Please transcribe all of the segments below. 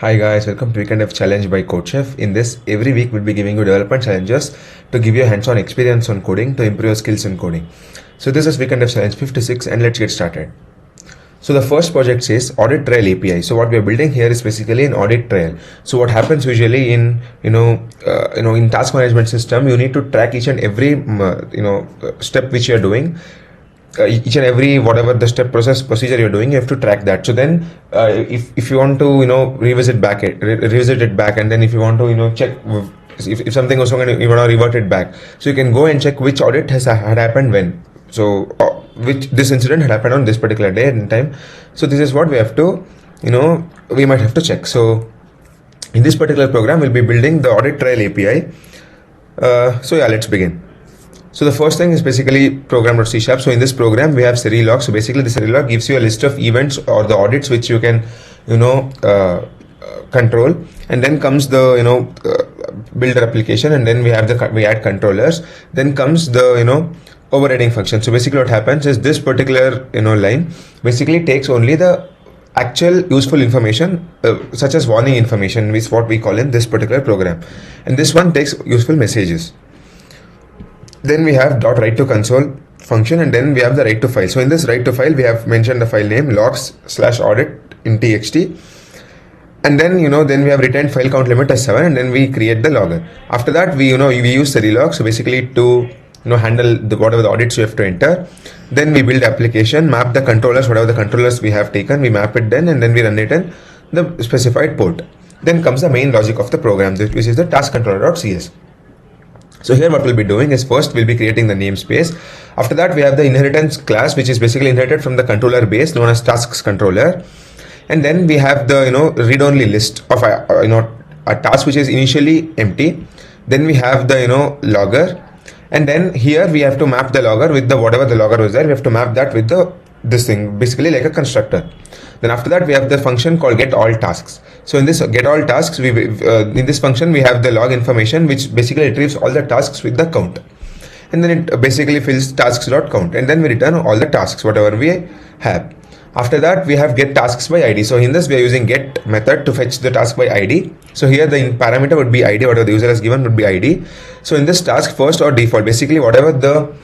Hi guys, welcome to Weekend Dev Challenge by CodeChef. In this, every week we'll be giving you development challenges to give you hands-on experience on coding to improve your skills in coding. So this is Weekend Dev Challenge 56 and let's get started. So the first project says AuditTrail API. So what we are building here is basically an audit trail. So what happens usually in in task management system, you need to track each and every step which you are doing. Each and every whatever the step procedure you're doing, you have to track that. So then if you want to revisit it back, and then if you want to check if something goes wrong and you want to revert it back, so you can go and check which audit had happened when. So which this incident had happened on this particular day and time. So this is what we have to we might have to check. So in this particular program we'll be building the AuditTrail API. So yeah, let's begin. So the first thing is basically program.c#. So in this program we have Serilog. So basically the Serilog gives you a list of events or the audits which you can control, and then comes the builder application, and then we add controllers. Then comes the overriding function. So basically what happens is this particular line basically takes only the actual useful information such as warning information, is what we call in this particular program, and this one takes useful messages. Then we have .write to console function, and then we have the write to file. So in this write to file we have mentioned the file name logs/audit in txt, and then then we have returned file count limit as 7, and then we create the logger. After that we use Serilog, so basically to handle whatever the audits you have to enter. Then we build application, map the controllers, whatever the controllers we have taken, we map it then, and then we run it in the specified port. Then comes the main logic of the program, which is the task controller.cs. So here what we'll be doing is, first we'll be creating the namespace. After that we have the inheritance class, which is basically inherited from the controller base known as tasks controller. And then we have the read-only list of a task which is initially empty. Then we have the logger, and then here we have to map the logger with the whatever the logger was there. We have to map that with this thing, basically like a constructor. Then after that we have the function called get all tasks. So in this get all tasks, in this function we have the log information, which basically retrieves all the tasks with the count, and then it basically fills tasks.count, and then we return all the tasks whatever we have. After that we have get tasks by id. So in this we are using get method to fetch the task by id. So here the parameter would be id, whatever the user has given would be id. So in this task, first or default, basically whatever the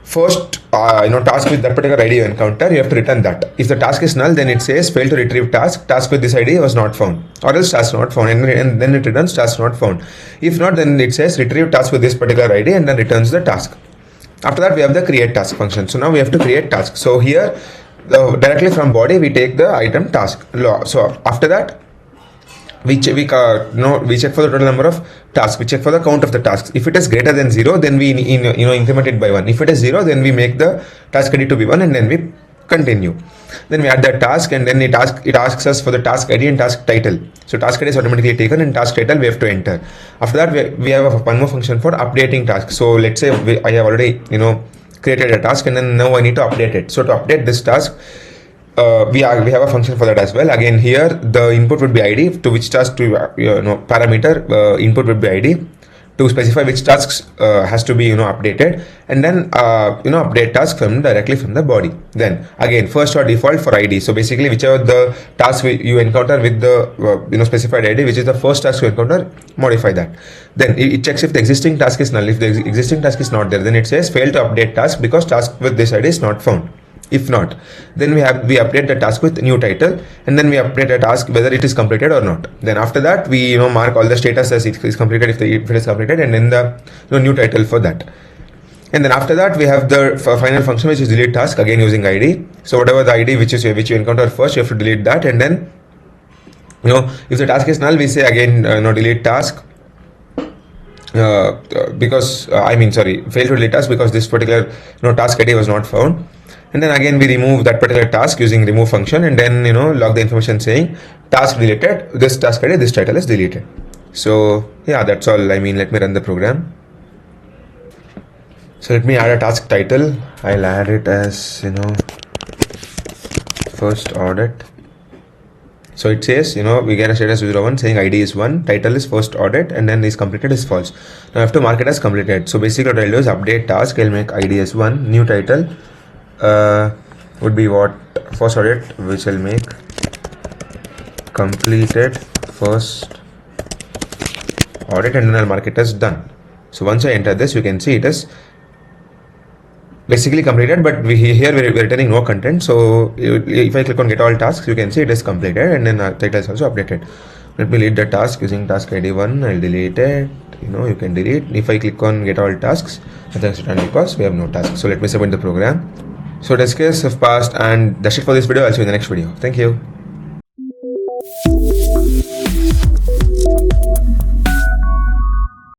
first task with that particular id you encounter, you have to return that. If the task is null, then it says fail to retrieve task with this id was not found, or else task not found, and then it returns task not found. If not, then it says retrieve task with this particular id, and then returns the task. After that we have the create task function. So now we have to create task. So here directly from body we take the item task. So after that we check for the total number of tasks. We check for the count of the tasks. If it is greater than 0, then we increment it by 1. If it is 0, then we make the task id to be 1, and then we continue. Then we add that task, and then it asks us for the task id and task title. So task id is automatically taken, and task title we have to enter. After that we have one more function for updating task. So let's say I have already created a task, and then now I need to update it. So to update this task, we have a function for that as well. Again, here the input would be id, to which task to parameter input would be id to specify which tasks has to be updated, and then update task directly from the body. Then again, first or default for id. So basically whichever the task you encounter with the specified id, which is the first task you encounter, modify that. Then it checks if the existing task is null. If the existing task is not there, then it says fail to update task because task with this id is not found. If not, then we update the task with new title, and then we update the task whether it is completed or not. Then after that we mark all the status as it is completed if it is completed, and then the new title for that. And then after that we have the final function, which is delete task, again using id. So whatever the id which you encounter first, you have to delete that, and then if the task is null, we say again delete task because fail to delete task because this particular task id was not found. And then again we remove that particular task using remove function, and then log the information saying task deleted, this task id, this title is deleted. So yeah, that's all. Let me run the program. So let me add a task title. I'll add it as first audit. So it says we get a status 01 saying id is 1, title is first audit, and then is completed is false. Now I have to mark it as completed. So basically what I'll do is update task. I'll make id as 1, new title would be what first audit, which I'll make completed first audit, and then I'll mark it as done. So once I enter this, you can see it is basically completed, but here we're returning no content. So if I click on get all tasks, you can see it is completed, and then our title is also updated. Let me delete the task using task ID 1. I'll delete it. You can delete. If I click on get all tasks, nothing is returned because we have no tasks. So let me submit the program. So test case have passed, and that's it for this video. I'll see you in the next video. Thank you.